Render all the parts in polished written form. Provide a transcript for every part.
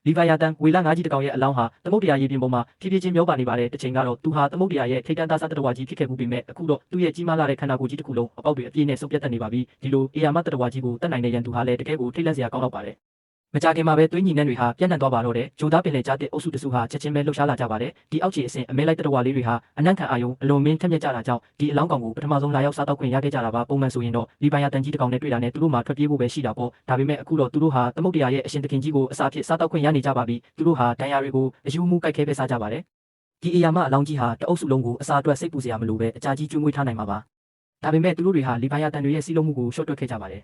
လီဗာယာတန်ဝေလာငါးကြီးတစ်ကောင်ရဲ့အလောင်းဟာသမုတ်တရားရေပြင်ပေါ်မှာဖြည်းဖြည်းချင်းမျောပါနေပါတယ်တစ်ချိန်ကတော့သူဟာသမုတ်တရားရဲ့ထိတ်တန့်သားစားတတဝါကြီးဖြစ်ခဲ့မှုပေမဲ့အခုတော့သူ့ရဲ့ကြီးမားလာတဲ့ခန္ဓာကိုယ်ကြီးတစ်ခုလုံးအပေါက်တွေအပြည့်နဲ့စုပ်ပြတ်တက်နေပါပြီဒီလိုအေယာမတတဝါကြီးကိုတတ်နိုင်တဲ့ရန်သူဟာလည်းတကယ်ကိုထိတ်လန့်စရာကောင်းတော့ပါတယ်မကြခင်မှာပဲသွေးညီနှံတွေဟာပြန့်နှံ့သွားပါတော့တယ်ဂျိုသားပင်လယ်ကြားတဲ့အုပ်စုတစုဟာချက်ချင်းပဲလှုပ်ရှားလာကြပါတယ်ဒီအောက်ခြေအဆင့်အမဲလိုက်တတဝါလေးတွေဟာအနံ့ခံအာယုံအလွန်မင်းထက်မြက်ကြတာကြောင့်ဒီအလောင်းကောင်ကိုပထမဆုံးလာရောက်စားတော့ခွင့်ရခဲ့ကြတာပါပုံမှန်ဆိုရင်တော့လီဗာယာတန်ကြီးတစ်ကောင်နဲ့တွေ့တာနဲ့သူတို့မှထွက်ပြေးဖို့ပဲရှိတာပေါ့ဒါပေမဲ့အခုတော့သူတို့ဟာသမုတ်တရားရဲ့အရှင်သခင်ကြီးကိုအစာဖြစ်စားတော့ခွင့်ရနေကြပါပြီသူတို့ဟာဒဏ်ရာတွေကိုအယူမှုကြိုက်ခဲပဲစားကြပါတယ်ဒီအေယာမအလောင်းကြီးဟာတအုပ်စုလုံးကိုအစာအတွက်စိတ်ပူစရာမလိုပဲအကြာကြီးကျွေးမွေးထားနိုင်မှာပါဒါပေမဲ့သူတို့တွေဟာလီဗာယာတန်တွေရဲ့စီးလုံးမှုကိုရှော့တွက်ခဲ့ကြပါတယ်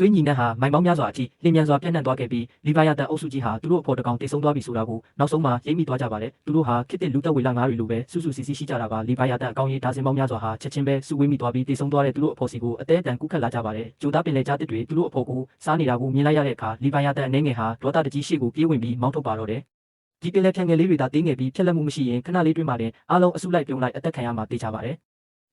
သွေးညီနှံဟာမိုင်ပေါင်းများစွာအထိလင်းမြန်စွာပြန့်နှံ့သွားခဲ့ပြီးလီဗာယာတန်အုပ်စုကြီးဟာသူတို့အဖို့တကောင်တိတ်ဆုံးသွားပြီဆိုတာကိုနောက်ဆုံးမှာရိပ်မိသွားကြပါတယ်သူတို့ဟာခစ်တဲ့လူသက်ဝေလာငါးတွေလိုပဲစုစုစီစီရှိကြတာပါလီဗာယာတန်အကောင်ကြီးဒါဇင်ပေါင်းများစွာဟာချက်ချင်းပဲစုဝေးမိသွားပြီးတိတ်ဆုံးသွားတဲ့သူတို့အဖို့စီကိုအသေးအတန်ကူးခတ်လာကြပါတယ်ဂျိုသားပင်လေကြားတစ်တွေသူတို့အဖို့ကိုစားနေတာကိုမြင်လိုက်ရတဲ့အခါလီဗာယာတန်အနေငယ်ဟာဒေါသတကြီးရှေ့ကိုပြေးဝင်ပြီးမောင်းထုတ်ပါတော့တယ်ဒီပင်လေဖြန်ငယ်လေးတွေသာတင်းငယ်ပြီးဖြက်လက်မှုမရှိရင်ခဏလေးတွင်းမှတင်အားလုံးအစုလိုက်ပြုံလိုက်အသက်ခံရမှာတေချာပါတယ်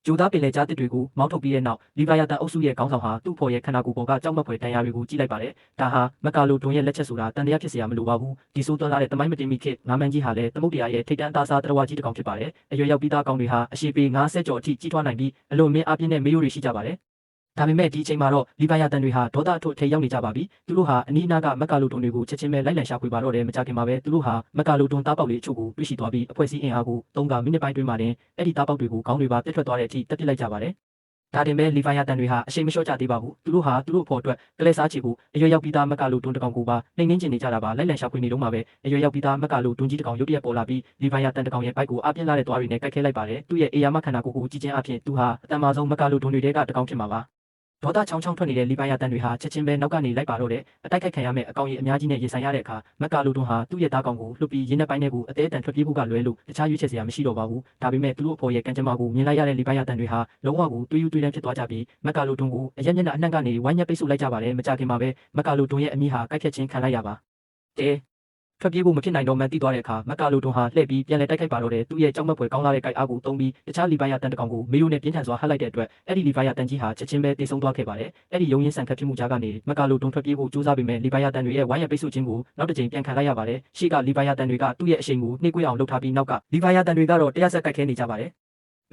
ဂျိုသားပင်လေကြားတစ်တွေကိုမောင်းထုတ်ပြီးတဲ့နောက်လီဗာယာတန်အုပ်စုရဲ့ခေါင်းဆောင်ဟာသူ့ဖော်ရဲ့ခန္ဓာကိုယ်ပေါ်ကကြောက်မက်ဖွယ်တန်ရာတွေကိုကြည့်လိုက်ပါတယ်။ဒါဟာမကာလိုတွန်ရဲ့လက်ချက်ဆိုတာတန်တရားဖြစ်เสียရမလိုပါဘူး။ဒီဆိုးသွမ်းလာတဲ့တမိုင်းမတင်မိခေတ်ငါးမန်းကြီးဟာလည်းသမုတ်တရားရဲ့ထိတ်တန့်သားစားတရဝါကြီးတစ်ကောင်ဖြစ်ပါတယ်။အရွယ်ရောက်ပြီးသားကောင်တွေဟာအရှိပေ90ကျော်အထိကြီးထွားနိုင်ပြီးအလွန်မင်းအားပြင်းတဲ့မေးရိုးတွေရှိကြပါတယ်။ဒါပေမဲ့ဒီအချိန်မှာတော့လီဗာယာတန်တွေဟာဒေါသအထွတ်ထိပ်ရောက်နေကြပါပြီသူတို့ဟာအနီးအနားကမက်ကာလိုတွန်တွေကိုချက်ချင်းပဲလိုက်လံရှာဖွေပါတော့တယ်မကြခင်မှာပဲသူတို့ဟာမက်ကာလိုတွန်တားပေါက်လေးအချို့ကိုတွေ့ရှိသွားပြီးအဖွဲ့အစည်းအင်အားကို3 မိနစ်ပိုင်းတွင်းမှာတင်အဲ့ဒီတားပေါက်တွေကိုခေါင်းတွေပါပြတ်ထွက်သွားတဲ့အထိတက်ပစ်လိုက်ကြပါတယ်ဒါတင်ပဲလီဗာယာတန်တွေဟာအရှိန်မလျှော့ကြသေးပါဘူးသူတို့ဟာသူတို့အဖို့အတွက်ကလဲစားချီကိုအရွယ်ရောက်ပြီးသားမက်ကာလိုတွန်တကောင်ကိုပါနှိမ်နှင်းကျင်နေကြတာပါလိုက်လံရှာဖွေနေတော့မှပဲအရွယ်ရောက်ပြီးသားမက်ကာလိုတွန်ကြီးတကောင်ရုတ်တရက်ပေါ်လာပြီးလီဗာယာတန်တကောင်ရဲ့ဘိုက်ကိုအပြင်းလာတဲ့သွားတွေနဲ့ကိုက်ခဲလိုက်ပါတယ်သူ့ရဲ့အေယာမခန္ဓာကိုယ်ကိုကြည့်ချင်းအဖြစ်သူဟာအတန်မာဆုံးမက်ကာလိုတွန်တွေကတကောင်ဖြစ်မှာပါဒေါသချောင်းချောင်းထွက်နေတဲ့လီဗာယာတန်တွေဟာချက်ချင်းပဲနောက်ကနေလိုက်ပါတော့တဲ့အတိုက်ခိုက်ခံရမယ့်အကောင်ကြီးအများကြီးနဲ့ရင်ဆိုင်ရတဲ့အခါမက်ကာလိုတွန်ဟာသူ့ရဲ့သားကောင်ကိုလွတ်ပြီးရင်းနှက်ပိုင်းတွေကိုအသေးအတန်ထွက်ပြေးဖို့ကလွဲလို့တခြားရွေးချယ်စရာမရှိတော့ပါဘူးဒါပေမဲ့သူတို့အဖို့ရဲ့ကံကြမ္မာကိုမြင်လိုက်ရတဲ့လီဗာယာတန်တွေဟာလုံးဝကိုတွေးယူတွေးတန်းဖြစ်သွားကြပြီးမက်ကာလိုတွန်ကိုအရက်မျက်နှာအနှံ့ကနေဝိုင်းညက်ပိတ်ဆို့လိုက်ကြပါတယ်မကြခင်မှာပဲမက်ကာလိုတွန်ရဲ့အမိဟာကိုက်ဖြတ်ခြင်းခံလိုက်ရပါထွက်ပြေးဖို့မဖြစ်နိုင်တော့မှန်းသိသွားတဲ့အခါမက်ကာလိုတွန်ဟာလှည့်ပြီးပြန်လည်တိုက်ခိုက်ပါတော့တယ်သူ့ရဲ့ကြောက်မက်ဖွယ်ကောင်းလာတဲ့ကိုက်အားကိုသုံးပြီးတခြားလီဗာယာတန်တကောင်ကိုမေယိုနဲ့ပြင်းထန်စွာဟပ်လိုက်တဲ့အတွက်အဲ့ဒီလီဗာယာတန်ကြီးဟာချက်ချင်းပဲတိတ်ဆုံးသွားခဲ့ပါတယ်အဲ့ဒီရုံရင်းဆန်ခတ်ဖြစ်မှုကြားကနေမက်ကာလိုတွန်ထွက်ပြေးဖို့ကြိုးစားပေမဲ့လီဗာယာတန်တွေရဲ့ဝိုင်းရပိတ်ဆို့ခြင်းကိုနောက်တစ်ကြိမ်ပြန်ခံလိုက်ရပါတယ်ရှေ့ကလီဗာယာတန်တွေကသူ့ရဲ့အရှိန်ကိုနှိမ့်ကွေးအောင်လှုပ်ထားပြီးနောက်ကလီဗာယာတန်တွေကတော့တရားဆက်ကိုက်ခဲနေကြပါတယ်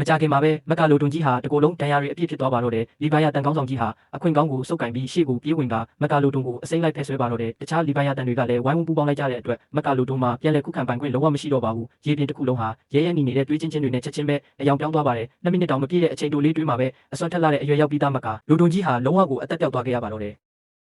မကြခင်မှာပဲမက်ကာလိုတွန်ကြီးဟာတကိုယ်လုံးဒဏ်ရာတွေအပြည့်ဖြစ်သွားပါတော့တယ်လီဗာယာတန်ကောင်းဆောင်ကြီးဟာအခွင့်ကောင်းကိုစုပ်ကင်ပြီးရှေ့ကိုပြေးဝင်ကမက်ကာလိုတွန်ကိုအစိမ့်လိုက်ဖဲဆွဲပါတော့တယ်တခြားလီဗာယာတန်တွေကလည်းဝိုင်းဝန်းပူးပေါင်းလိုက်ကြတဲ့အတွက်မက်ကာလိုတွန်မှာပြန်လည်ခုခံပိုင်ခွင့်လုံးဝမရှိတော့ပါဘူးရေပြင်တစ်ခုလုံးဟာရဲရဲနီနေတဲ့တွေးချင်းချင်းတွေနဲ့ချက်ချင်းပဲအယောင်ပြောင်းသွားပါတယ်2 မိနစ်တောင်မပြည့်တဲ့အချိန်တိုလေးတွင်းမှာပဲအစွမ်းထက်လာတဲ့အရွယ်ရောက်ပြီးသားမက်ကာလိုတွန်ကြီးဟာလုံးဝကိုအသက်ပြောက်သွားခဲ့ရပါတော့တယ်